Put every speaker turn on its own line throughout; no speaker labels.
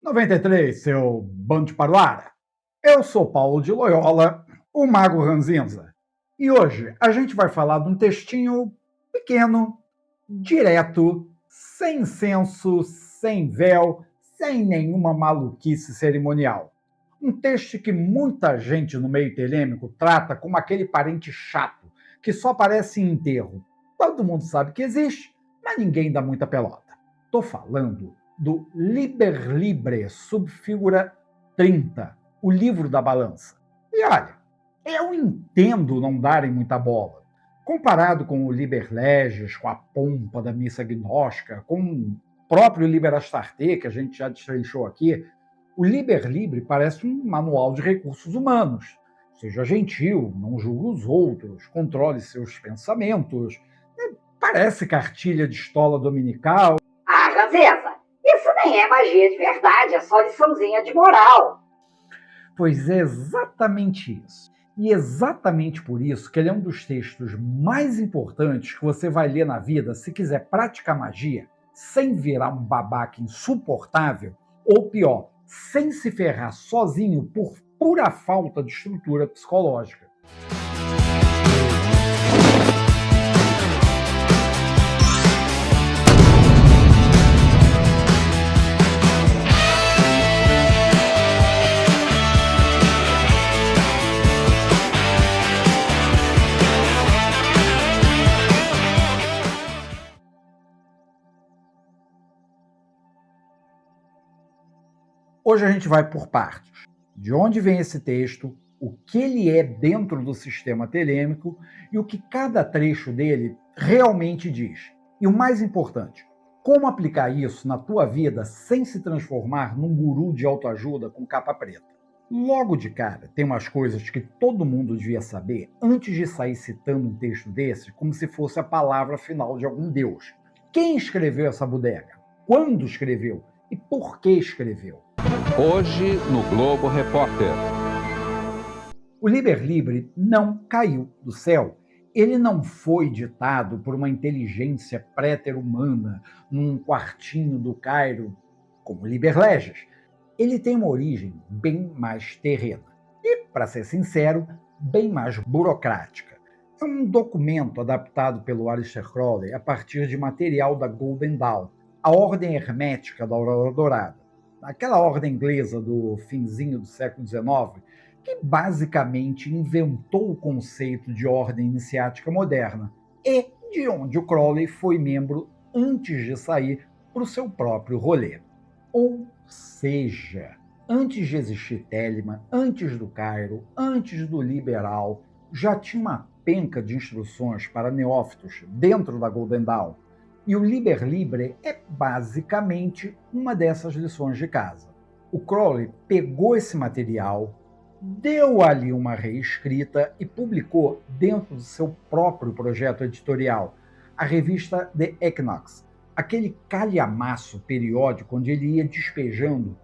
93, seu bando de paruara. Eu sou Paulo de Loyola, o Mago Ranzinza. E hoje a gente vai falar de um textinho pequeno, direto, sem senso, sem véu, sem nenhuma maluquice cerimonial. Um texto que muita gente no meio telêmico trata como aquele parente chato que só aparece em enterro. Todo mundo sabe que existe, mas ninguém dá muita pelota. Tô falando do Liber Libre Subfigura 30, o livro da balança. E olha, eu entendo não darem muita bola. Comparado com o Liber Legis, com a pompa da missa gnóstica, com o próprio Liber Astarte, que a gente já destrinchou aqui, o Liber Libre parece um manual de recursos humanos. Seja gentil, não julgue os outros, controle seus pensamentos. Parece cartilha de estola dominical.
Ah, Ranzeza, isso nem é magia de verdade, é só liçãozinha de moral.
Pois é exatamente isso. E exatamente por isso que ele é um dos textos mais importantes que você vai ler na vida se quiser praticar magia sem virar um babaca insuportável, ou pior, sem se ferrar sozinho por pura falta de estrutura psicológica. Hoje a gente vai por partes. De onde vem esse texto, o que ele é dentro do sistema telêmico e o que cada trecho dele realmente diz. E o mais importante, como aplicar isso na tua vida sem se transformar num guru de autoajuda com capa preta. Logo de cara, tem umas coisas que todo mundo devia saber antes de sair citando um texto desse como se fosse a palavra final de algum deus. Quem escreveu essa bodega? Quando escreveu? E por que escreveu?
Hoje no Globo Repórter.
O Liber Libre não caiu do céu. Ele não foi ditado por uma inteligência préter-humana num quartinho do Cairo, como o Liber Legis. Ele tem uma origem bem mais terrena e, para ser sincero, bem mais burocrática. É um documento adaptado pelo Aleister Crowley a partir de material da Golden Dawn, a ordem hermética da Aurora Dourada. Aquela ordem inglesa do finzinho do século XIX, que basicamente inventou o conceito de ordem iniciática moderna e de onde o Crowley foi membro antes de sair para o seu próprio rolê. Ou seja, antes de existir Telemann, antes do Cairo, antes do Liberal, já tinha uma penca de instruções para neófitos dentro da Golden Dawn. E o Liber Libre é basicamente uma dessas lições de casa. O Crowley pegou esse material, deu ali uma reescrita e publicou dentro do seu próprio projeto editorial, a revista The Equinox, aquele calhamaço periódico onde ele ia despejando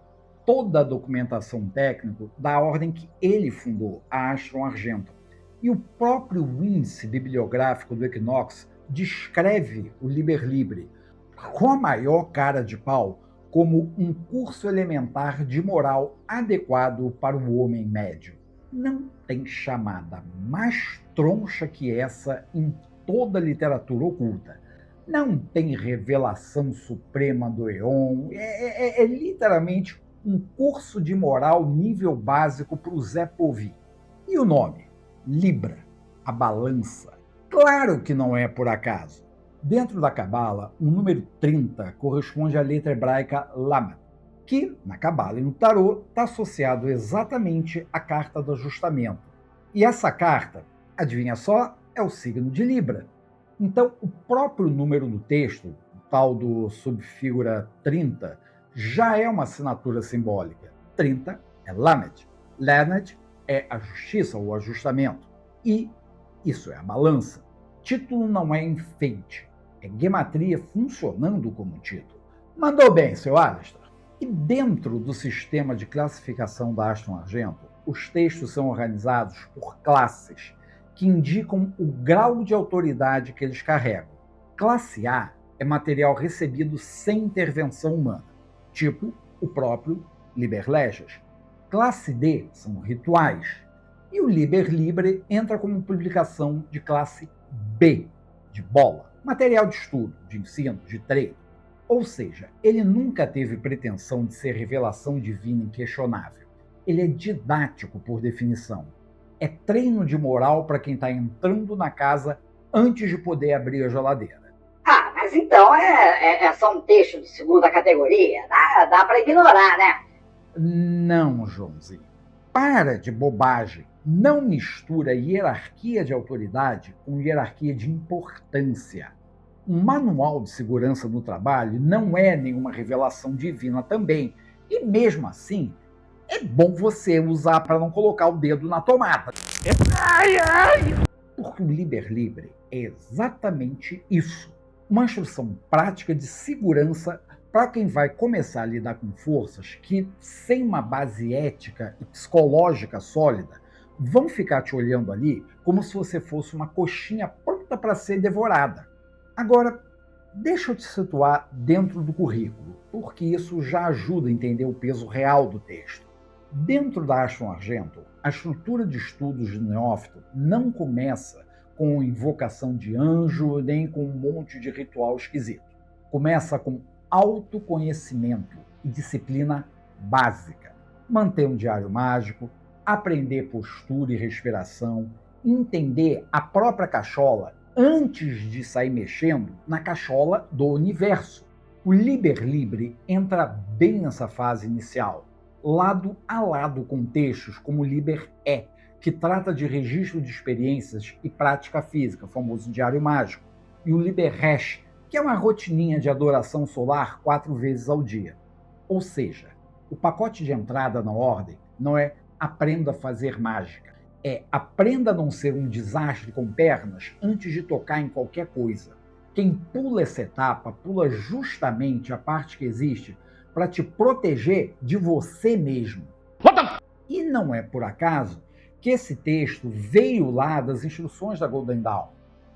toda a documentação técnica da ordem que ele fundou, a Astrum Argentum. E o próprio índice bibliográfico do Equinox descreve o Liber Libre, com a maior cara de pau, como um curso elementar de moral adequado para o homem médio. Não tem chamada mais troncha que essa em toda a literatura oculta. Não tem revelação suprema do Eon. É literalmente um curso de moral nível básico para o Zé Povi. E o nome? Libra, a balança. Claro que não é por acaso. Dentro da Cabala, o número 30 corresponde à letra hebraica Lamed, que, na Cabala e no Tarô, está associado exatamente à carta do ajustamento. E essa carta, adivinha só, é o signo de Libra. Então, o próprio número do texto, o tal do subfigura 30, já é uma assinatura simbólica. 30 é Lamed. Lamed é a justiça ou ajustamento. E isso é a balança. Título não é enfeite, é gematria funcionando como título. Mandou bem, seu Aleister? E dentro do sistema de classificação da Astrum Argentum, os textos são organizados por classes, que indicam o grau de autoridade que eles carregam. Classe A é material recebido sem intervenção humana, tipo o próprio Liber Leges. Classe D são rituais. E o Liber Libre entra como publicação de classe B, de bola, material de estudo, de ensino, de treino. Ou seja, ele nunca teve pretensão de ser revelação divina inquestionável. Ele é didático por definição. É treino de moral para quem está entrando na casa antes de poder abrir a geladeira.
Ah, mas então é só um texto de segunda categoria. Dá para ignorar, né?
Não, Joãozinho. Para de bobagem. Não mistura hierarquia de autoridade com hierarquia de importância. Um manual de segurança no trabalho não é nenhuma revelação divina também. E mesmo assim, é bom você usar para não colocar o dedo na tomada. Porque o Liber Libre é exatamente isso. Uma instrução prática de segurança para quem vai começar a lidar com forças que, sem uma base ética e psicológica sólida, vão ficar te olhando ali como se você fosse uma coxinha pronta para ser devorada. Agora, deixa eu te situar dentro do currículo, porque isso já ajuda a entender o peso real do texto. Dentro da Aston Argento, a estrutura de estudos de neófito não começa com invocação de anjo nem com um monte de ritual esquisito. Começa com autoconhecimento e disciplina básica. Manter um diário mágico, aprender postura e respiração, entender a própria cachola antes de sair mexendo na cachola do universo. O Liber Libre entra bem nessa fase inicial, lado a lado com textos como o Liber E, que trata de registro de experiências e prática física, o famoso diário mágico, e o Liber Hash, que é uma rotininha de adoração solar 4 vezes ao dia. Ou seja, o pacote de entrada na ordem não é aprenda a fazer mágica, é aprenda a não ser um desastre com pernas antes de tocar em qualquer coisa. Quem pula essa etapa, pula justamente a parte que existe para te proteger de você mesmo. E não é por acaso que esse texto veio lá das instruções da Golden Dawn.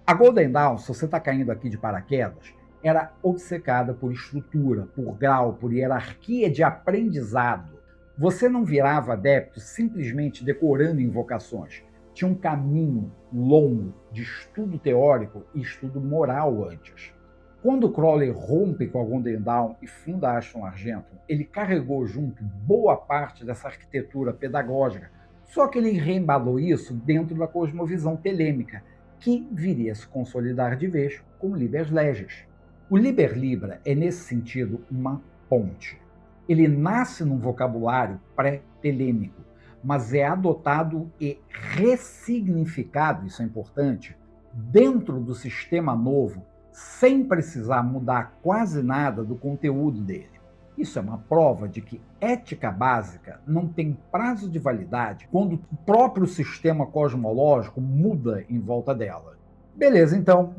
A Golden Dawn, se você está caindo aqui de paraquedas, era obcecada por estrutura, por grau, por hierarquia de aprendizado. Você não virava adepto simplesmente decorando invocações. Tinha um caminho longo de estudo teórico e estudo moral antes. Quando Crowley rompe com a Golden Dawn e funda a Aston Argento, ele carregou junto boa parte dessa arquitetura pedagógica, só que ele reembalou isso dentro da cosmovisão telêmica, que viria a se consolidar de vez como Liber Leges. O Liber Libra é, nesse sentido, uma ponte. Ele nasce num vocabulário pré-telêmico, mas é adotado e ressignificado, isso é importante, dentro do sistema novo, sem precisar mudar quase nada do conteúdo dele. Isso é uma prova de que ética básica não tem prazo de validade quando o próprio sistema cosmológico muda em volta dela. Beleza, então,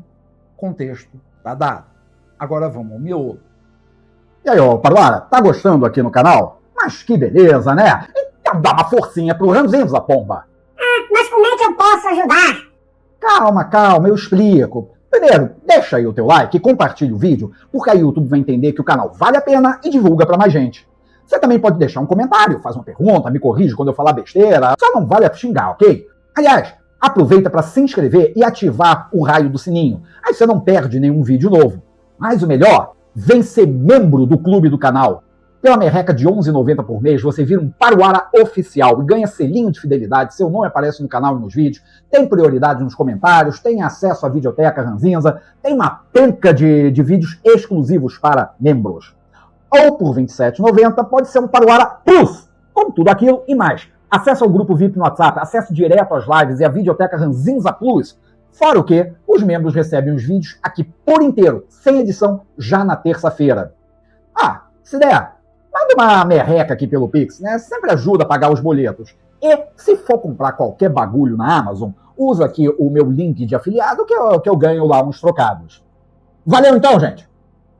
contexto está dado. Agora vamos ao miolo.
E aí, ô Paruara, tá gostando aqui no canal? Mas que beleza, né? Então dá uma forcinha pro Ranzinza, pomba.
Mas como é que eu posso ajudar?
Calma, eu explico. Primeiro, deixa aí o teu like e compartilha o vídeo, porque aí o YouTube vai entender que o canal vale a pena e divulga pra mais gente. Você também pode deixar um comentário, faz uma pergunta, me corrige quando eu falar besteira, só não vale a xingar, ok? Aliás, aproveita para se inscrever e ativar o raio do sininho, aí você não perde nenhum vídeo novo. Mas o melhor, vem ser membro do clube do canal. Pela merreca de R$ 11,90 por mês, você vira um Paruara oficial e ganha selinho de fidelidade, seu nome aparece no canal e nos vídeos, tem prioridade nos comentários, tem acesso à videoteca Ranzinza, tem uma penca de vídeos exclusivos para membros. Ou por R$ 27,90 pode ser um Paruara Plus, com tudo aquilo e mais. Acesso ao grupo VIP no WhatsApp, acesso direto às lives e à videoteca Ranzinza Plus. Fora o que, os membros recebem os vídeos aqui por inteiro, sem edição, já na terça-feira. Ah, se der, manda uma merreca aqui pelo Pix, né? Sempre ajuda a pagar os boletos. E se for comprar qualquer bagulho na Amazon, usa aqui o meu link de afiliado que eu ganho lá uns trocados. Valeu então, gente!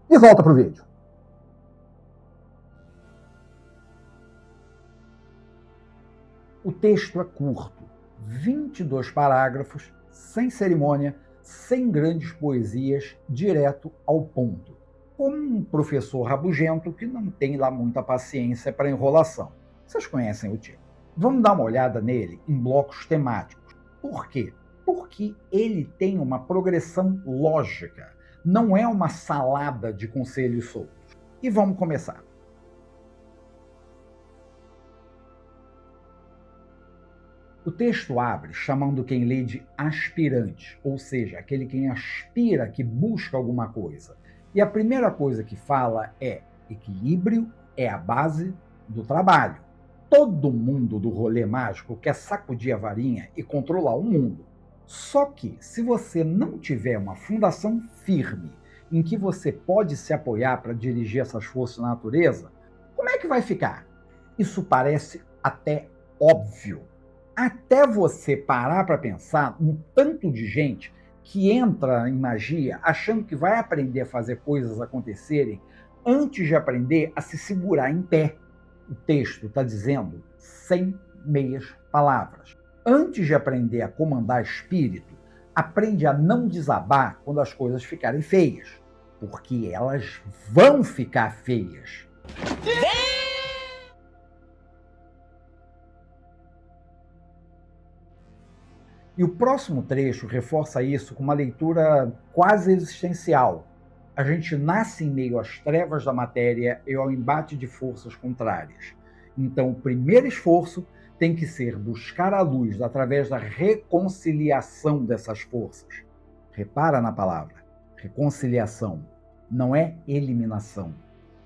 E volta pro vídeo.
O texto é curto, 22 parágrafos, sem cerimônia, sem grandes poesias, direto ao ponto. como um professor rabugento que não tem lá muita paciência para enrolação. Vocês conhecem o tipo. Vamos dar uma olhada nele em blocos temáticos. Por quê? Porque ele tem uma progressão lógica, não é uma salada de conselhos soltos. E vamos começar. O texto abre chamando quem lê de aspirante, ou seja, aquele quem aspira, que busca alguma coisa. E a primeira coisa que fala é: equilíbrio é a base do trabalho. Todo mundo do rolê mágico quer sacudir a varinha e controlar o mundo. Só que, se você não tiver uma fundação firme em que você pode se apoiar para dirigir essas forças da natureza, como é que vai ficar? Isso parece até óbvio. Até você parar para pensar um tanto de gente que entra em magia achando que vai aprender a fazer coisas acontecerem antes de aprender a se segurar em pé. O texto está dizendo 100 meias palavras. Antes de aprender a comandar espírito, aprende a não desabar quando as coisas ficarem feias, porque elas vão ficar feias. E o próximo trecho reforça isso com uma leitura quase existencial. A gente nasce em meio às trevas da matéria e ao embate de forças contrárias. Então, o primeiro esforço tem que ser buscar a luz através da reconciliação dessas forças. Repara na palavra, reconciliação, não é eliminação.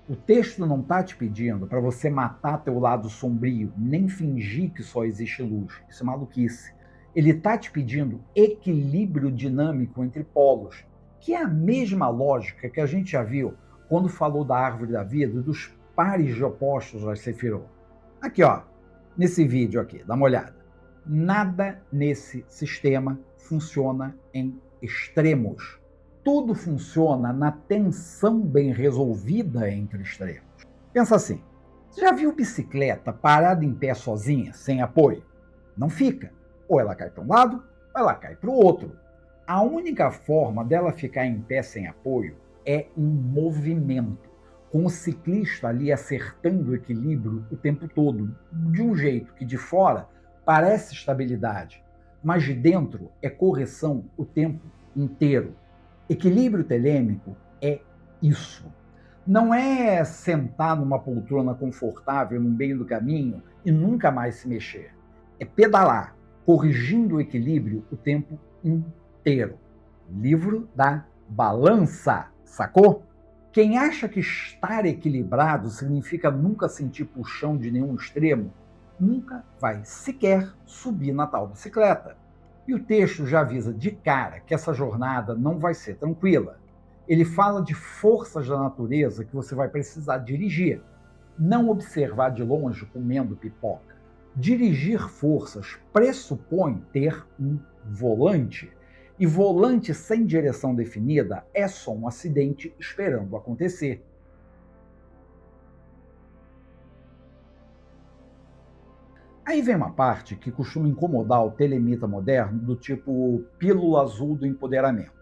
O texto não está te pedindo para você matar teu lado sombrio, nem fingir que só existe luz. Isso é maluquice. Ele está te pedindo equilíbrio dinâmico entre polos, que é a mesma lógica que a gente já viu quando falou da árvore da vida e dos pares de opostos das Sefirot. Aqui, ó, nesse vídeo aqui, dá uma olhada. Nada nesse sistema funciona em extremos. Tudo funciona na tensão bem resolvida entre extremos. Pensa assim, você já viu bicicleta parada em pé sozinha, sem apoio? Não fica. Ou ela cai para um lado, ou ela cai para o outro. A única forma dela ficar em pé sem apoio é em movimento, com o ciclista ali acertando o equilíbrio o tempo todo, de um jeito que de fora parece estabilidade, mas de dentro é correção o tempo inteiro. Equilíbrio telêmico é isso. Não é sentar numa poltrona confortável no meio do caminho e nunca mais se mexer. É pedalar, corrigindo o equilíbrio o tempo inteiro. Livro da balança, sacou? Quem acha que estar equilibrado significa nunca sentir puxão de nenhum extremo, nunca vai sequer subir na tal bicicleta. E o texto já avisa de cara que essa jornada não vai ser tranquila. Ele fala de forças da natureza que você vai precisar dirigir, não observar de longe comendo pipoca. Dirigir forças pressupõe ter um volante, e volante sem direção definida é só um acidente esperando acontecer. Aí vem uma parte que costuma incomodar o telemita moderno, do tipo pílula azul do empoderamento.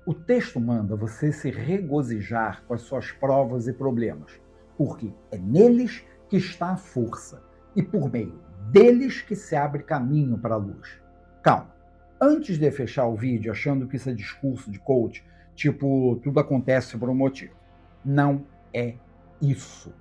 O texto manda você se regozijar com as suas provas e problemas, porque é neles que está a força, e por meio deles que se abre caminho para a luz. Calma, antes de fechar o vídeo achando que isso é discurso de coach, tipo, tudo acontece por um motivo. Não é isso.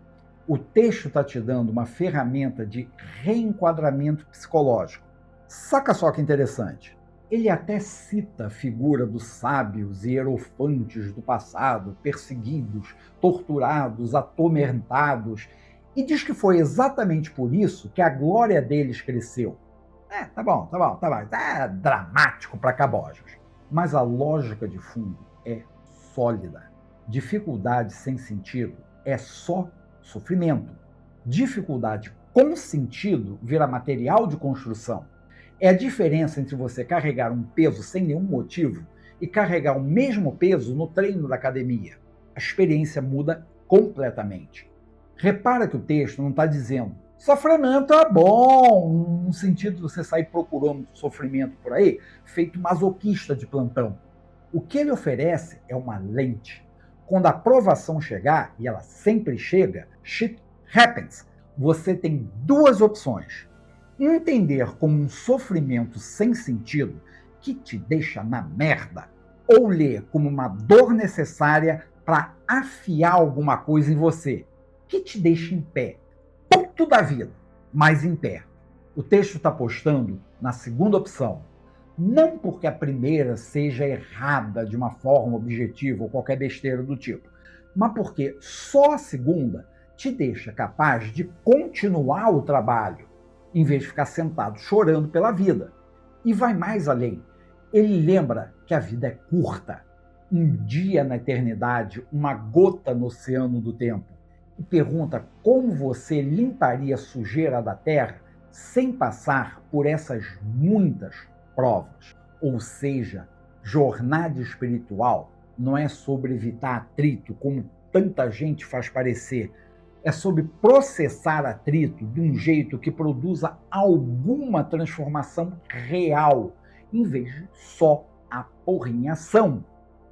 O texto está te dando uma ferramenta de reenquadramento psicológico. Saca só que interessante. Ele até cita a figura dos sábios e hierofantes do passado, perseguidos, torturados, atormentados, e diz que foi exatamente por isso que a glória deles cresceu. Tá bom. Tá dramático para cabojos. Mas a lógica de fundo é sólida. Dificuldade sem sentido é só sofrimento. Dificuldade com sentido vira material de construção. É a diferença entre você carregar um peso sem nenhum motivo e carregar o mesmo peso no treino da academia. A experiência muda completamente. Repara que o texto não está dizendo sofrimento é bom, no sentido de você sair procurando sofrimento por aí, feito masoquista de plantão. O que ele oferece é uma lente. Quando a provação chegar, e ela sempre chega, shit happens, você tem duas opções. Entender como um sofrimento sem sentido que te deixa na merda, ou ler como uma dor necessária para afiar alguma coisa em você, que te deixa em pé, puto da vida, mas em pé. O texto está apostando na segunda opção, não porque a primeira seja errada de uma forma objetiva ou qualquer besteira do tipo, mas porque só a segunda te deixa capaz de continuar o trabalho, em vez de ficar sentado chorando pela vida. E vai mais além. Ele lembra que a vida é curta, um dia na eternidade, uma gota no oceano do tempo, e pergunta como você limparia a sujeira da terra sem passar por essas muitas provas. Ou seja, jornada espiritual não é sobre evitar atrito, como tanta gente faz parecer. É sobre processar atrito de um jeito que produza alguma transformação real, em vez de só apurrinhação.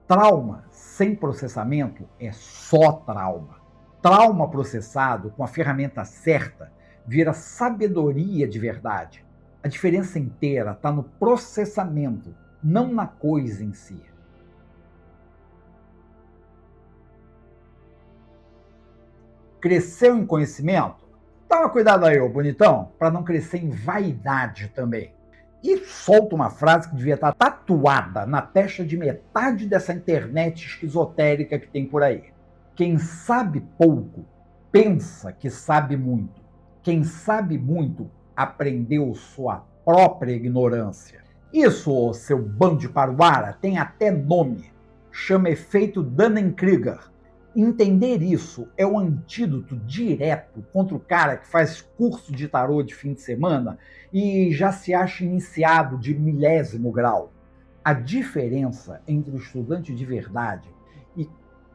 Trauma sem processamento é só trauma. Trauma processado com a ferramenta certa vira sabedoria de verdade. A diferença inteira está no processamento, não na coisa em si. Cresceu em conhecimento? Toma cuidado aí, ô bonitão, para não crescer em vaidade também. E solta uma frase que devia estar tatuada na testa de metade dessa internet esquizotérica que tem por aí. Quem sabe pouco, pensa que sabe muito. Quem sabe muito, aprendeu sua própria ignorância. Isso, seu bando de paruara, tem até nome. Chama efeito Dunning-Kruger. Entender isso é o antídoto direto contra o cara que faz curso de tarô de fim de semana e já se acha iniciado de milésimo grau. A diferença entre o estudante de verdade e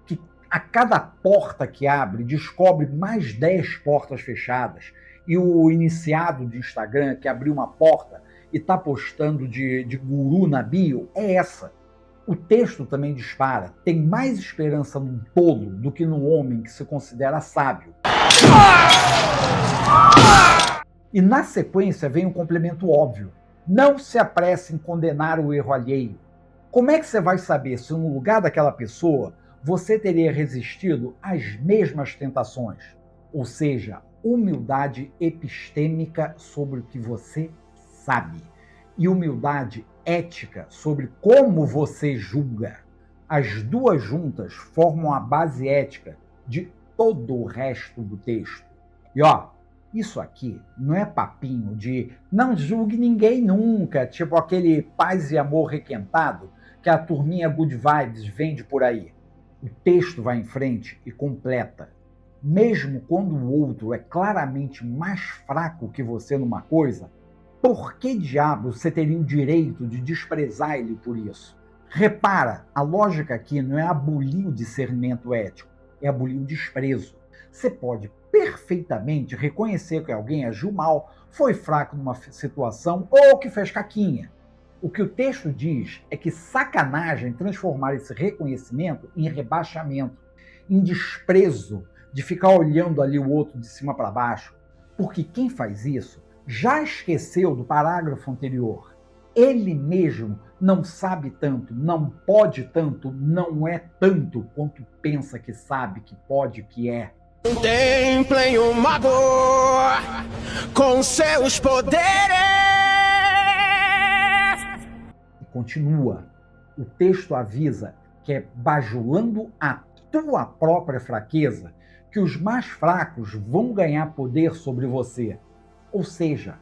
que a cada porta que abre descobre mais 10 portas fechadas e o iniciado de Instagram que abriu uma porta e está postando de guru na bio é essa. O texto também dispara, tem mais esperança num tolo do que num homem que se considera sábio. E na sequência vem um complemento óbvio. Não se apresse em condenar o erro alheio. Como é que você vai saber se no lugar daquela pessoa você teria resistido às mesmas tentações? Ou seja, humildade epistêmica sobre o que você sabe e humildade ética sobre como você julga. As duas juntas formam a base ética de todo o resto do texto. E isso aqui não é papinho de não julgue ninguém nunca, tipo aquele paz e amor requentado que a turminha Good Vibes vende por aí. O texto vai em frente e completa. Mesmo quando o outro é claramente mais fraco que você numa coisa, por que diabo você teria o direito de desprezar ele por isso? Repara, a lógica aqui não é abolir o discernimento ético, é abolir o desprezo. Você pode perfeitamente reconhecer que alguém agiu mal, foi fraco numa situação ou que fez caquinha. O que o texto diz é que sacanagem transformar esse reconhecimento em rebaixamento, em desprezo, de ficar olhando ali o outro de cima para baixo. Porque quem faz isso já esqueceu do parágrafo anterior. Ele mesmo não sabe tanto, não pode tanto, não é tanto quanto pensa que sabe, que pode, que é.
Contemplem o mago com seus poderes.
E continua. O texto avisa que é bajulando a tua própria fraqueza que os mais fracos vão ganhar poder sobre você. Ou seja,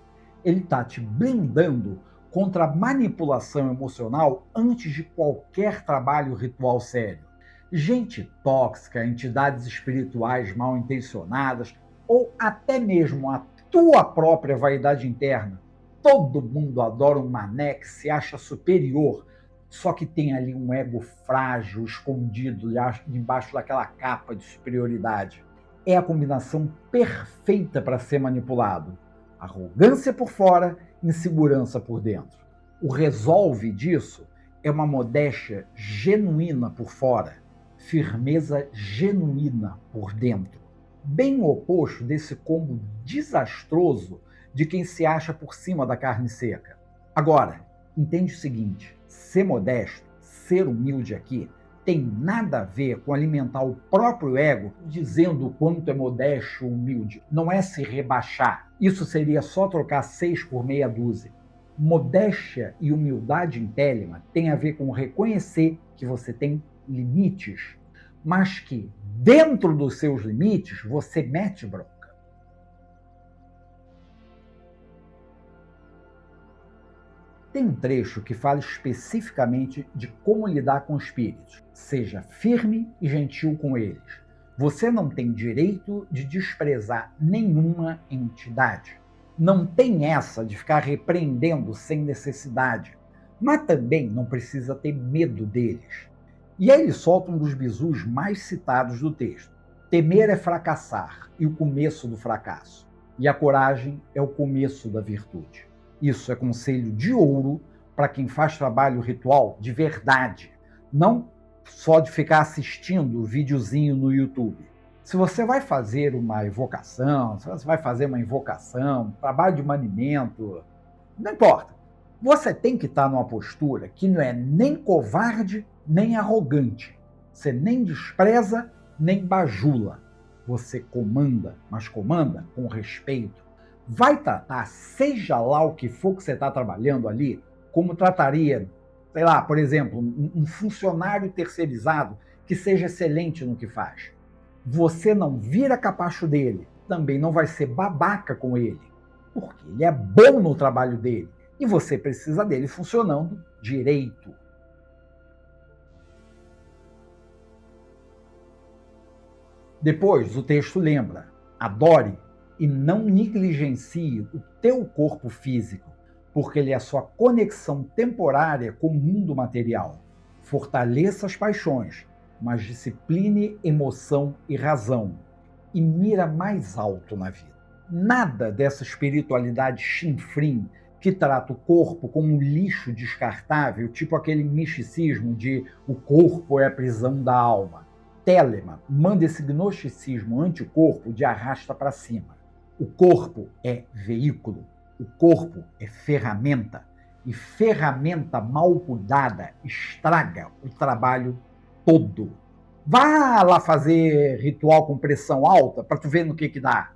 ele está te blindando contra a manipulação emocional antes de qualquer trabalho ritual sério. Gente tóxica, entidades espirituais mal intencionadas ou até mesmo a tua própria vaidade interna. Todo mundo adora um mané que se acha superior, só que tem ali um ego frágil, escondido debaixo daquela capa de superioridade. É a combinação perfeita para ser manipulado. Arrogância por fora, insegurança por dentro. O resolve disso é uma modéstia genuína por fora, firmeza genuína por dentro. Bem o oposto desse combo desastroso de quem se acha por cima da carne seca. Agora, entende o seguinte: ser modesto, ser humilde aqui, tem nada a ver com alimentar o próprio ego dizendo o quanto é modesto ou humilde. Não é se rebaixar. Isso seria só trocar 6 por meia dúzia. Modéstia e humildade em Telemann tem a ver com reconhecer que você tem limites, mas que dentro dos seus limites você mete bronca. Tem um trecho que fala especificamente de como lidar com espíritos. Seja firme e gentil com eles. Você não tem direito de desprezar nenhuma entidade. Não tem essa de ficar repreendendo sem necessidade. Mas também não precisa ter medo deles. E aí ele solta um dos bizus mais citados do texto. Temer é fracassar e o começo do fracasso. E a coragem é o começo da virtude. Isso é conselho de ouro para quem faz trabalho ritual de verdade, não só de ficar assistindo o videozinho no YouTube. Se você vai fazer uma evocação, trabalho de manimento, não importa. Você tem que estar numa postura que não é nem covarde, nem arrogante. Você nem despreza, nem bajula. Você comanda, mas comanda com respeito. Vai tratar, seja lá o que for que você está trabalhando ali, como trataria, sei lá, por exemplo, um funcionário terceirizado que seja excelente no que faz. Você não vira capacho dele, também não vai ser babaca com ele, porque ele é bom no trabalho dele e você precisa dele funcionando direito. Depois, o texto lembra: adore e não negligencie o teu corpo físico, porque ele é a sua conexão temporária com o mundo material. Fortaleça as paixões, mas discipline emoção e razão, e mira mais alto na vida. Nada dessa espiritualidade chinfrim que trata o corpo como um lixo descartável, tipo aquele misticismo de o corpo é a prisão da alma. Telemann manda esse gnosticismo anticorpo de arrasta para cima. O corpo é veículo, o corpo é ferramenta, e ferramenta mal cuidada estraga o trabalho todo. Vá lá fazer ritual com pressão alta para tu ver no que dá.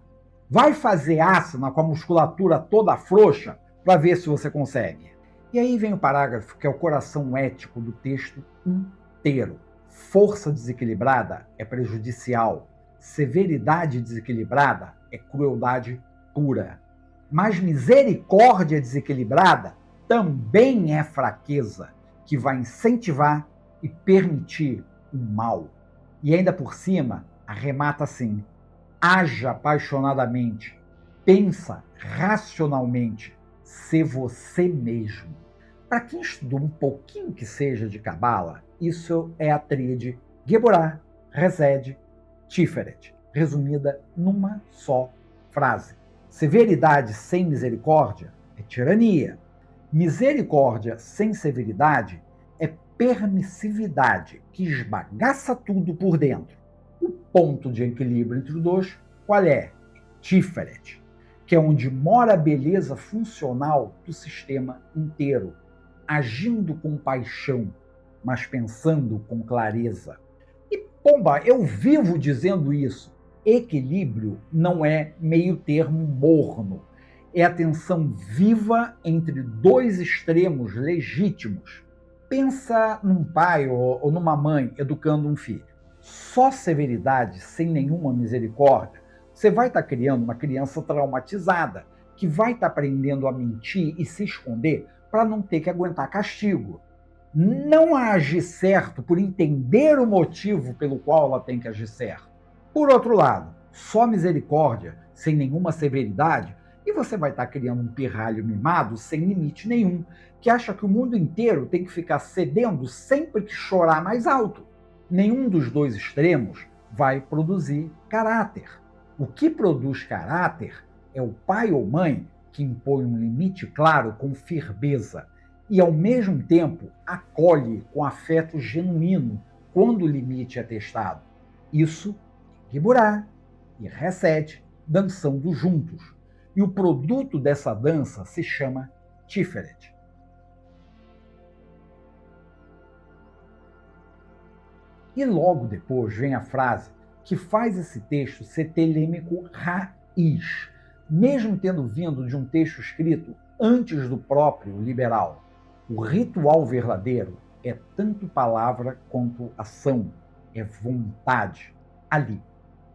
Vai fazer asana com a musculatura toda frouxa para ver se você consegue. E aí vem o parágrafo que é o coração ético do texto inteiro. Força desequilibrada é prejudicial. Severidade desequilibrada é crueldade pura. Mas misericórdia desequilibrada também é fraqueza, que vai incentivar e permitir o mal. E ainda por cima, arremata assim: haja apaixonadamente, pensa racionalmente, sê você mesmo. Para quem estudou um pouquinho que seja de Cabala, isso é a tríade Geburah, Resed, Tiferet, resumida numa só frase. Severidade sem misericórdia é tirania. Misericórdia sem severidade é permissividade, que esbagaça tudo por dentro. O ponto de equilíbrio entre os dois, qual é? Tiferet, que é onde mora a beleza funcional do sistema inteiro, agindo com paixão, mas pensando com clareza. E, pomba, eu vivo dizendo isso. Equilíbrio não é meio termo morno. É a tensão viva entre dois extremos legítimos. Pensa num pai ou numa mãe educando um filho. Só severidade, sem nenhuma misericórdia, você vai estar criando uma criança traumatizada, que vai estar aprendendo a mentir e se esconder para não ter que aguentar castigo. Não agir certo por entender o motivo pelo qual ela tem que agir certo. Por outro lado, só misericórdia, sem nenhuma severidade, e você vai estar criando um pirralho mimado sem limite nenhum, que acha que o mundo inteiro tem que ficar cedendo sempre que chorar mais alto. Nenhum dos dois extremos vai produzir caráter. O que produz caráter é o pai ou mãe que impõe um limite claro com firmeza e, ao mesmo tempo, acolhe com afeto genuíno quando o limite é testado. Isso, Iburá e Reset dançando juntos. E o produto dessa dança se chama Tiferet. E logo depois vem a frase que faz esse texto ser telêmico raiz, mesmo tendo vindo de um texto escrito antes do próprio liberal. O ritual verdadeiro é tanto palavra quanto ação, é vontade, ali,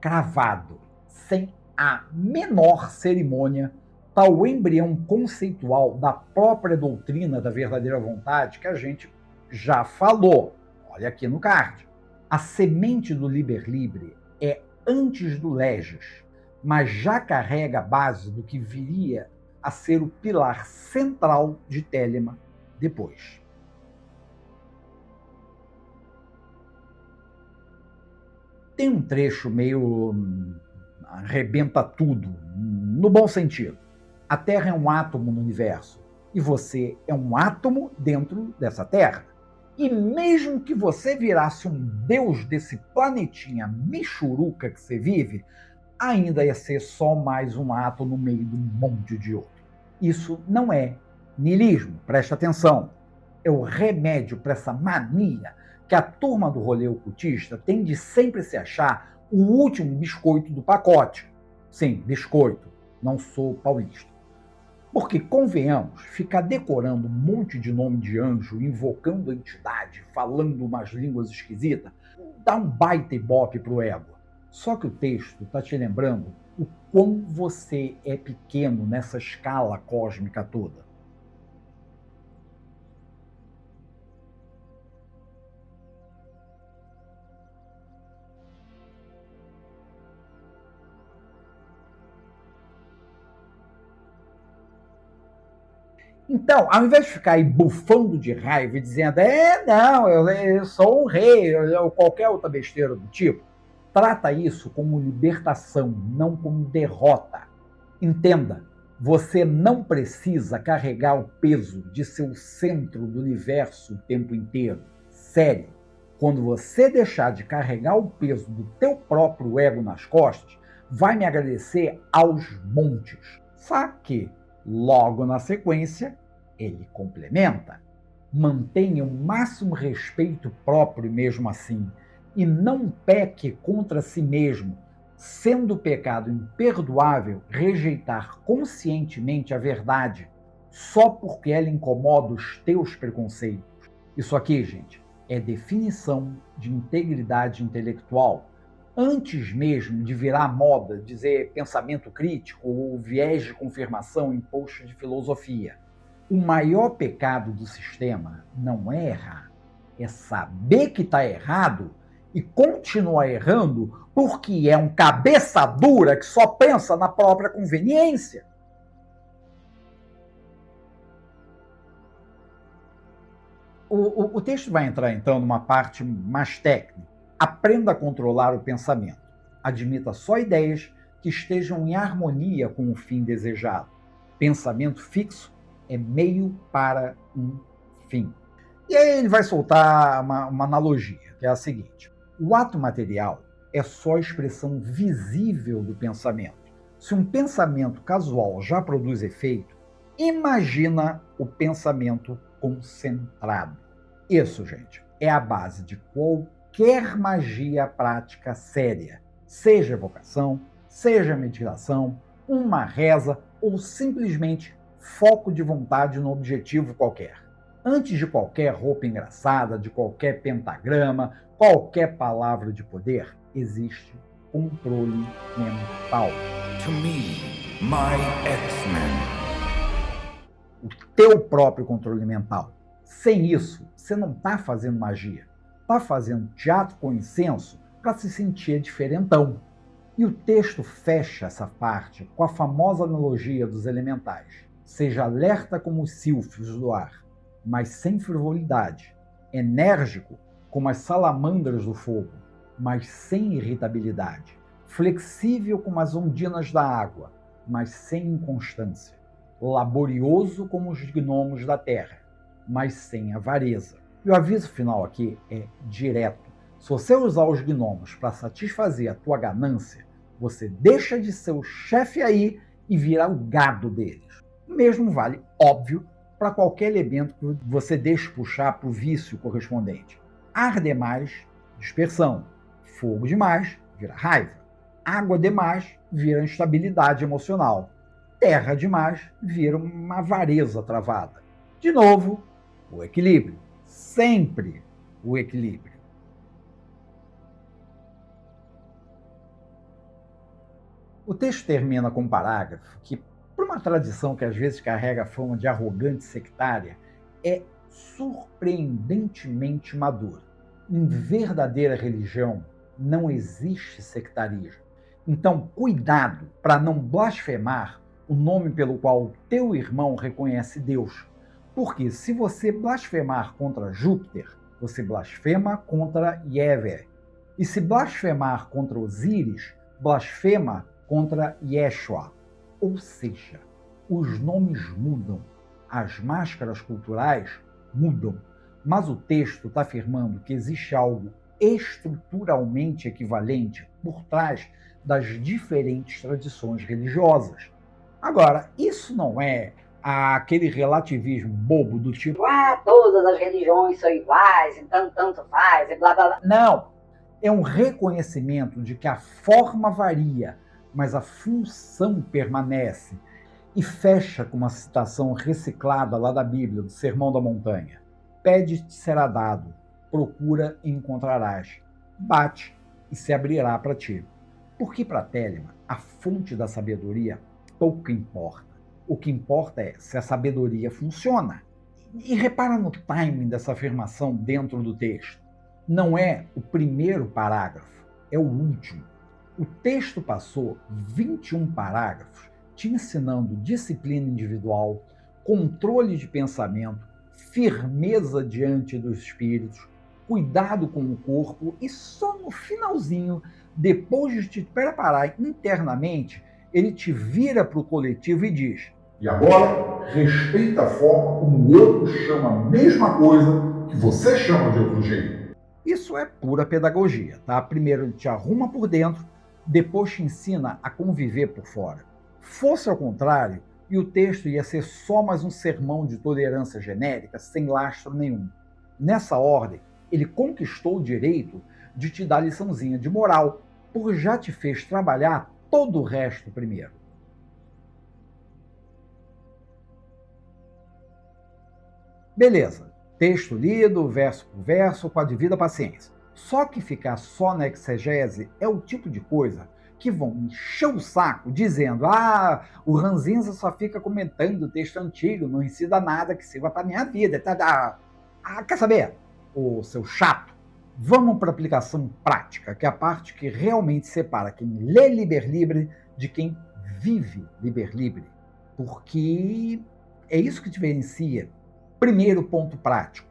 cravado, sem a menor cerimônia, tal o embrião conceitual da própria doutrina da verdadeira vontade que a gente já falou. Olha aqui no card. A semente do Liber Libre é antes do Legis, mas já carrega a base do que viria a ser o pilar central de Telema depois. Tem um trecho meio arrebenta tudo, no bom sentido. A Terra é um átomo no universo e você é um átomo dentro dessa Terra. E mesmo que você virasse um deus desse planetinha michuruca que você vive, ainda ia ser só mais um átomo no meio de um monte de outro. Isso não é niilismo, presta atenção. É o remédio para essa mania que a turma do rolê ocultista tem de sempre se achar o último biscoito do pacote. Sim, biscoito, não sou paulista. Porque, convenhamos, ficar decorando um monte de nome de anjo, invocando a entidade, falando umas línguas esquisitas, dá um baita ibope pro ego. Só que o texto está te lembrando o quão você é pequeno nessa escala cósmica toda. Então, ao invés de ficar aí bufando de raiva e dizendo não, eu sou um rei, ou qualquer outra besteira do tipo, trata isso como libertação, não como derrota. Entenda, você não precisa carregar o peso de ser o centro do universo o tempo inteiro. Sério, quando você deixar de carregar o peso do teu próprio ego nas costas, vai me agradecer aos montes. Saque. Logo na sequência, ele complementa. Mantenha o máximo respeito próprio mesmo assim, e não peque contra si mesmo, sendo pecado imperdoável rejeitar conscientemente a verdade, só porque ela incomoda os teus preconceitos. Isso aqui, gente, é definição de integridade intelectual. Antes mesmo de virar moda dizer pensamento crítico ou viés de confirmação em posts de filosofia, o maior pecado do sistema não é errar, é saber que está errado e continuar errando porque é um cabeça dura que só pensa na própria conveniência. O texto vai entrar, então, numa parte mais técnica. Aprenda a controlar o pensamento. Admita só ideias que estejam em harmonia com o fim desejado. Pensamento fixo é meio para um fim. E aí ele vai soltar uma analogia, que é a seguinte. O ato material é só a expressão visível do pensamento. Se um pensamento casual já produz efeito, imagina o pensamento concentrado. Isso, gente, é a base de qualquer magia prática séria, seja evocação, seja meditação, uma reza ou simplesmente foco de vontade no objetivo qualquer. Antes de qualquer roupa engraçada, de qualquer pentagrama, qualquer palavra de poder, existe controle mental.
To me, my X-Men.
O teu próprio controle mental. Sem isso, você não está fazendo magia. Está fazendo teatro com incenso para se sentir diferentão. E o texto fecha essa parte com a famosa analogia dos elementais. Seja alerta como os sílfios do ar, mas sem frivolidade. Enérgico como as salamandras do fogo, mas sem irritabilidade. Flexível como as ondinas da água, mas sem inconstância. Laborioso como os gnomos da terra, mas sem avareza. E o aviso final aqui é direto. Se você usar os gnomos para satisfazer a tua ganância, você deixa de ser o chefe aí e vira o gado deles. O mesmo vale, óbvio, para qualquer elemento que você deixe puxar para o vício correspondente. Ar demais, dispersão. Fogo demais, vira raiva. Água demais, vira instabilidade emocional. Terra demais, vira uma avareza travada. De novo, o equilíbrio. Sempre o equilíbrio. O texto termina com um parágrafo que, por uma tradição que às vezes carrega a fama de arrogante sectária, é surpreendentemente maduro. Em verdadeira religião não existe sectarismo. Então, cuidado para não blasfemar o nome pelo qual o teu irmão reconhece Deus. Porque se você blasfemar contra Júpiter, você blasfema contra Yahvé. E se blasfemar contra Osíris, blasfema contra Yeshua. Ou seja, os nomes mudam, as máscaras culturais mudam, mas o texto está afirmando que existe algo estruturalmente equivalente por trás das diferentes tradições religiosas. Agora, isso não é aquele relativismo bobo do tipo
todas as religiões são iguais, então tanto faz, e blá blá blá.
Não, é um reconhecimento de que a forma varia, mas a função permanece. E fecha com uma citação reciclada lá da Bíblia, do Sermão da Montanha. Pede e será dado, procura e encontrarás, bate e se abrirá para ti. Porque para Telemann, a fonte da sabedoria pouco importa. O que importa é se a sabedoria funciona. E repara no timing dessa afirmação dentro do texto. Não é o primeiro parágrafo, é o último. O texto passou 21 parágrafos te ensinando disciplina individual, controle de pensamento, firmeza diante dos espíritos, cuidado com o corpo e só no finalzinho, depois de te preparar internamente, ele te vira para o coletivo e diz:
e agora, respeita a forma como o outro chama a mesma coisa que você chama de outro jeito.
Isso é pura pedagogia, tá? Primeiro ele te arruma por dentro, depois te ensina a conviver por fora. Fosse ao contrário, e o texto ia ser só mais um sermão de tolerância genérica, sem lastro nenhum. Nessa ordem, ele conquistou o direito de te dar liçãozinha de moral, porque já te fez trabalhar todo o resto primeiro. Beleza, texto lido, verso por verso, com a devida paciência. Só que ficar só na exegese é o tipo de coisa que vão encher o saco dizendo: o Ranzinza só fica comentando o texto antigo, não ensina nada que sirva para minha vida. Quer saber, ô seu chato? Vamos para a aplicação prática, que é a parte que realmente separa quem lê Liber Libre de quem vive Liber Libre. Porque é isso que diferencia. Primeiro ponto prático.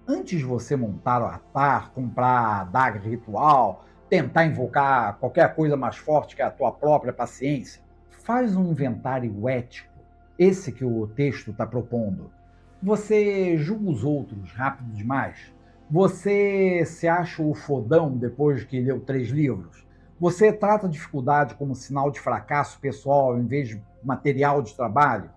Antes de você montar o altar, comprar a daga ritual, tentar invocar qualquer coisa mais forte que a tua própria paciência, faz um inventário ético, esse que o texto está propondo. Você julga os outros rápido demais? Você se acha o fodão depois que leu 3 livros? Você trata a dificuldade como sinal de fracasso pessoal em vez de material de trabalho?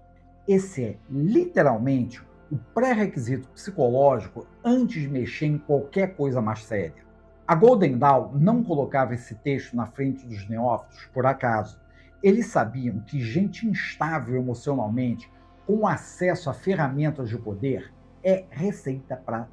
Esse é literalmente o pré-requisito psicológico antes de mexer em qualquer coisa mais séria. A Golden Dawn não colocava esse texto na frente dos neófitos por acaso. Eles sabiam que gente instável emocionalmente, com acesso a ferramentas de poder, é receita para...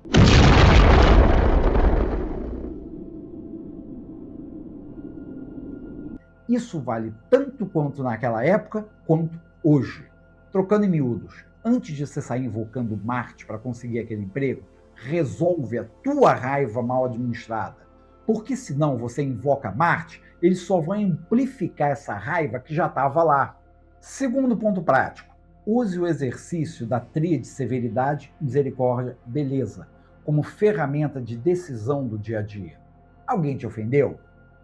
Isso vale tanto quanto naquela época, quanto hoje. Trocando em miúdos, antes de você sair invocando Marte para conseguir aquele emprego, resolve a tua raiva mal administrada. Porque senão você invoca Marte, eles só vão amplificar essa raiva que já estava lá. Segundo ponto prático, use o exercício da tríade severidade, misericórdia, beleza, como ferramenta de decisão do dia a dia. Alguém te ofendeu?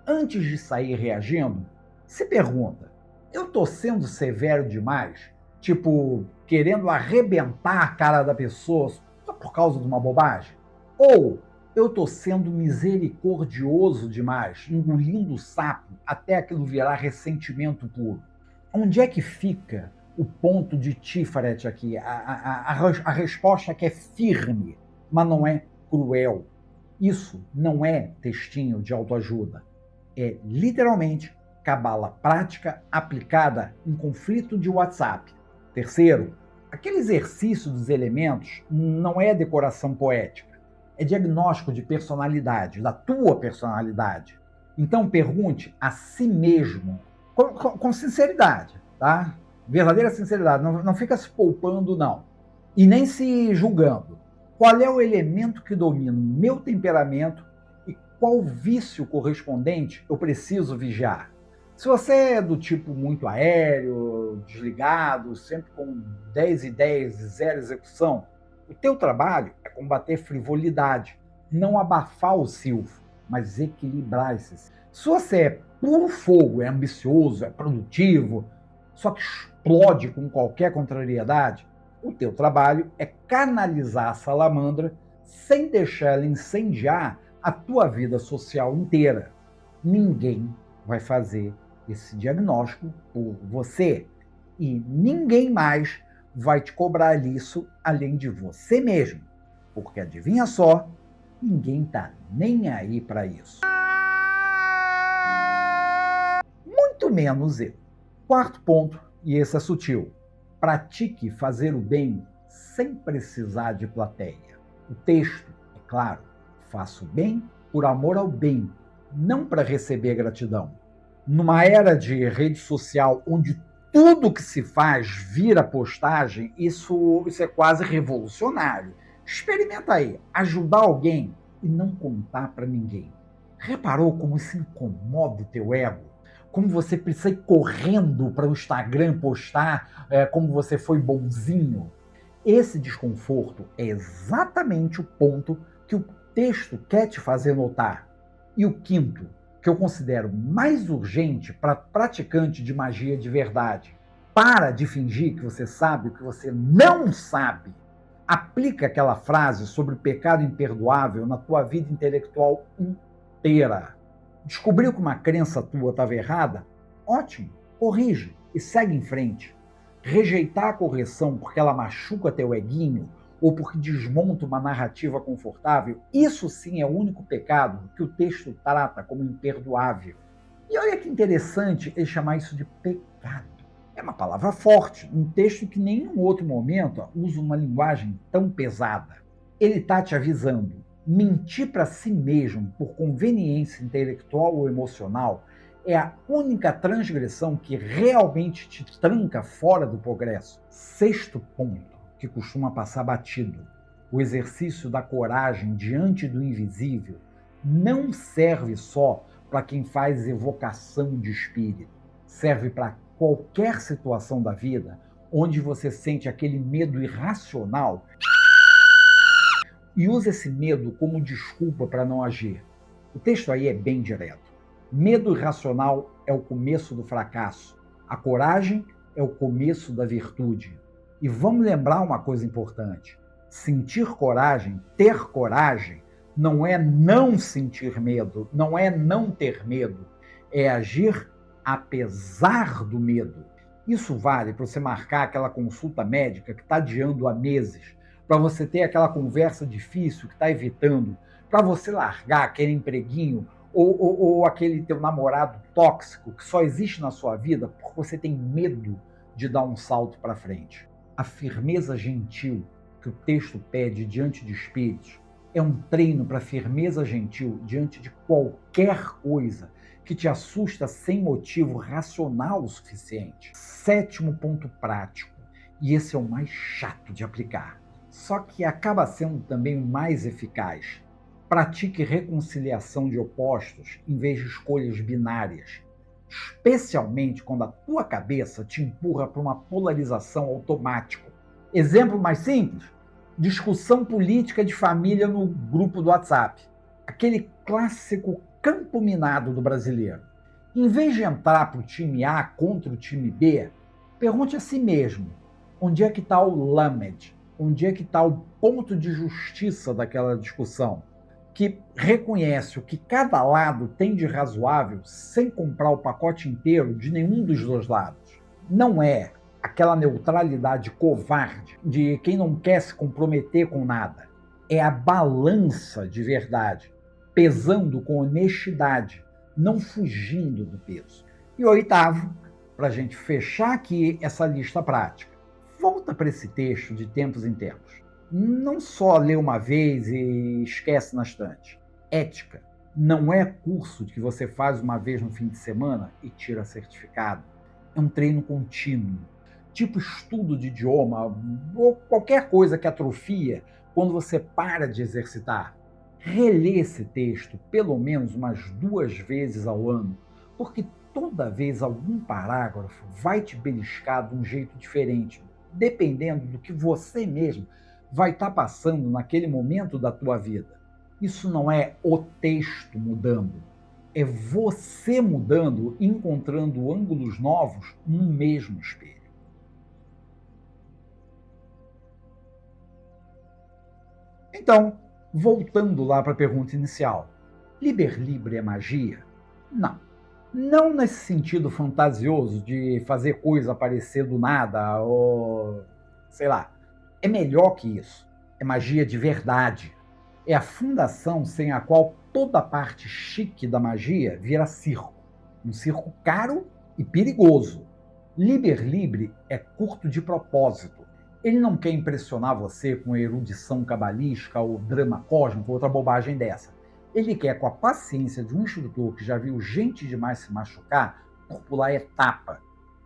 Antes de sair reagindo, se pergunta: eu estou sendo severo demais? Tipo, querendo arrebentar a cara da pessoa só por causa de uma bobagem? Ou Eu estou sendo misericordioso demais, engolindo o sapo até aquilo virar ressentimento puro. Onde é que fica o ponto de Tiferet aqui? A resposta é que é firme, mas não é cruel. Isso não é textinho de autoajuda. É literalmente cabala prática aplicada em conflito de WhatsApp. Terceiro, aquele exercício dos elementos não é decoração poética. É diagnóstico de personalidade, da tua personalidade. Então pergunte a si mesmo, com sinceridade, tá? Verdadeira sinceridade, não fica se poupando, não. E nem se julgando. Qual é o elemento que domina o meu temperamento e qual vício correspondente eu preciso vigiar? Se você é do tipo muito aéreo, desligado, sempre com 10 ideias e zero execução, o teu trabalho é combater frivolidade, não abafar o silfo, mas equilibrar esses. Se você é puro fogo, é ambicioso, é produtivo, só que explode com qualquer contrariedade, o teu trabalho é canalizar a salamandra sem deixar ela incendiar a tua vida social inteira. Ninguém vai fazer esse diagnóstico por você e ninguém mais vai te cobrar isso além de você mesmo, porque adivinha só, ninguém tá nem aí para isso. Muito menos eu. Quarto ponto, e esse é sutil, pratique fazer o bem sem precisar de plateia. O texto, é claro, faça o bem por amor ao bem, não para receber gratidão. Numa era de rede social onde tudo que se faz vira postagem, isso é quase revolucionário. Experimenta aí, ajudar alguém e não contar para ninguém. Reparou como isso incomoda o teu ego? Como você precisa ir correndo para o Instagram postar como você foi bonzinho? Esse desconforto é exatamente o ponto que o texto quer te fazer notar. E o quinto, que eu considero mais urgente para praticante de magia de verdade. Para de fingir que você sabe o que você não sabe. Aplica aquela frase sobre o pecado imperdoável na tua vida intelectual inteira. Descobriu que uma crença tua estava errada? Ótimo, corrige e segue em frente. Rejeitar a correção porque ela machuca teu eguinho ou porque desmonta uma narrativa confortável, isso sim é o único pecado que o texto trata como imperdoável. E olha que interessante ele chamar isso de pecado. É uma palavra forte, um texto que em nenhum outro momento usa uma linguagem tão pesada. Ele está te avisando, mentir para si mesmo por conveniência intelectual ou emocional é a única transgressão que realmente te tranca fora do progresso. Sexto ponto, que costuma passar batido. O exercício da coragem diante do invisível não serve só para quem faz evocação de espírito. Serve para qualquer situação da vida onde você sente aquele medo irracional e usa esse medo como desculpa para não agir. O texto aí é bem direto. Medo irracional é o começo do fracasso. A coragem é o começo da virtude. E vamos lembrar uma coisa importante. Sentir coragem, ter coragem, não é não sentir medo, não é não ter medo. É agir apesar do medo. Isso vale para você marcar aquela consulta médica que está adiando há meses, para você ter aquela conversa difícil que está evitando, para você largar aquele empreguinho ou aquele teu namorado tóxico que só existe na sua vida porque você tem medo de dar um salto para frente. A firmeza gentil que o texto pede diante de espíritos é um treino para firmeza gentil diante de qualquer coisa que te assusta sem motivo racional o suficiente. Sétimo ponto prático, e esse é o mais chato de aplicar, só que acaba sendo também o mais eficaz. Pratique reconciliação de opostos em vez de escolhas binárias, especialmente quando a tua cabeça te empurra para uma polarização automática. Exemplo mais simples, discussão política de família no grupo do WhatsApp. Aquele clássico campo minado do brasileiro. Em vez de entrar para o time A contra o time B, pergunte a si mesmo, onde é que está o lamed? Onde é que está o ponto de justiça daquela discussão? que reconhece o que cada lado tem de razoável sem comprar o pacote inteiro de nenhum dos dois lados. Não é aquela neutralidade covarde de quem não quer se comprometer com nada. É a balança de verdade, pesando com honestidade, não fugindo do peso. E oitavo, para a gente fechar aqui essa lista prática, volta para esse texto de tempos em tempos. Não só lê uma vez e esquece na estante. Ética não é curso que você faz uma vez no fim de semana e tira certificado. É um treino contínuo, tipo estudo de idioma ou qualquer coisa que atrofia quando você para de exercitar. Relê esse texto pelo menos umas 2 vezes ao ano, porque toda vez algum parágrafo vai te beliscar de um jeito diferente, dependendo do que você mesmo vai estar passando naquele momento da tua vida. Isso não é o texto mudando, é você mudando, encontrando ângulos novos no mesmo espelho. Então, voltando lá para a pergunta inicial, Liber Libre é magia? Não. Não nesse sentido fantasioso de fazer coisa aparecer do nada ou, sei lá. É melhor que isso. É magia de verdade. É a fundação sem a qual toda a parte chique da magia vira circo. Um circo caro e perigoso. Liber Libre é curto de propósito. Ele não quer impressionar você com erudição cabalística ou drama cósmico ou outra bobagem dessa. Ele quer, com a paciência de um instrutor que já viu gente demais se machucar, por pular etapa.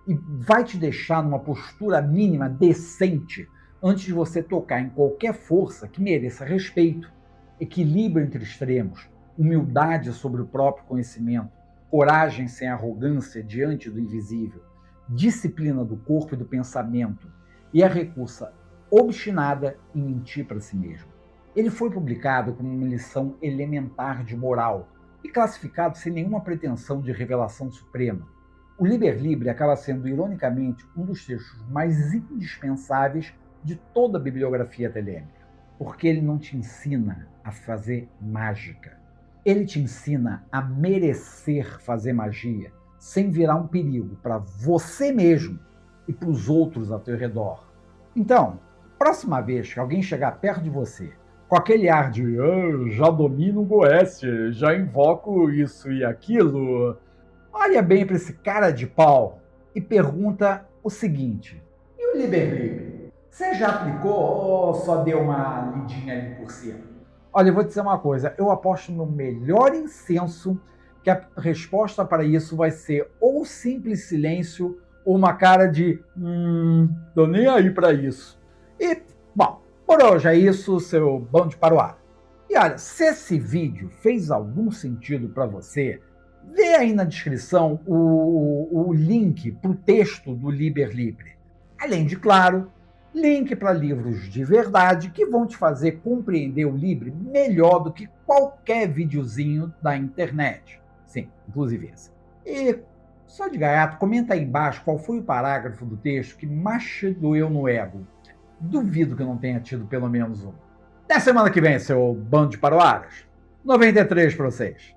E vai te deixar numa postura mínima decente antes de você tocar em qualquer força que mereça respeito. Equilíbrio entre extremos, humildade sobre o próprio conhecimento, coragem sem arrogância diante do invisível, disciplina do corpo e do pensamento, e a recusa obstinada em mentir para si mesmo. Ele foi publicado como uma lição elementar de moral e classificado sem nenhuma pretensão de revelação suprema. O Liber Libre acaba sendo, ironicamente, um dos textos mais indispensáveis de toda a bibliografia telêmica, porque ele não te ensina a fazer mágica. Ele te ensina a merecer fazer magia sem virar um perigo para você mesmo e para os outros ao teu redor. Então, próxima vez que alguém chegar perto de você com aquele ar de já domino o Goécia, já invoco isso e aquilo, olha bem para esse cara de pau e pergunta o seguinte: e o Liber Libre? Você já aplicou ou só deu uma lidinha ali por cima? Olha, eu vou te dizer uma coisa, eu aposto no melhor incenso que a resposta para isso vai ser ou simples silêncio ou uma cara de tô nem aí para isso. E, bom, por hoje é isso, seu bando de paroá. E olha, se esse vídeo fez algum sentido para você, vê aí na descrição o link para o texto do Liber Libre. Além de, claro, link para livros de verdade que vão te fazer compreender o Libre melhor do que qualquer videozinho da internet. Sim, inclusive esse. E, só de gaiato, comenta aí embaixo qual foi o parágrafo do texto que mais te doeu no ego. Duvido que eu não tenha tido pelo menos um. Até semana que vem, seu bando de paroaras. 93 para vocês.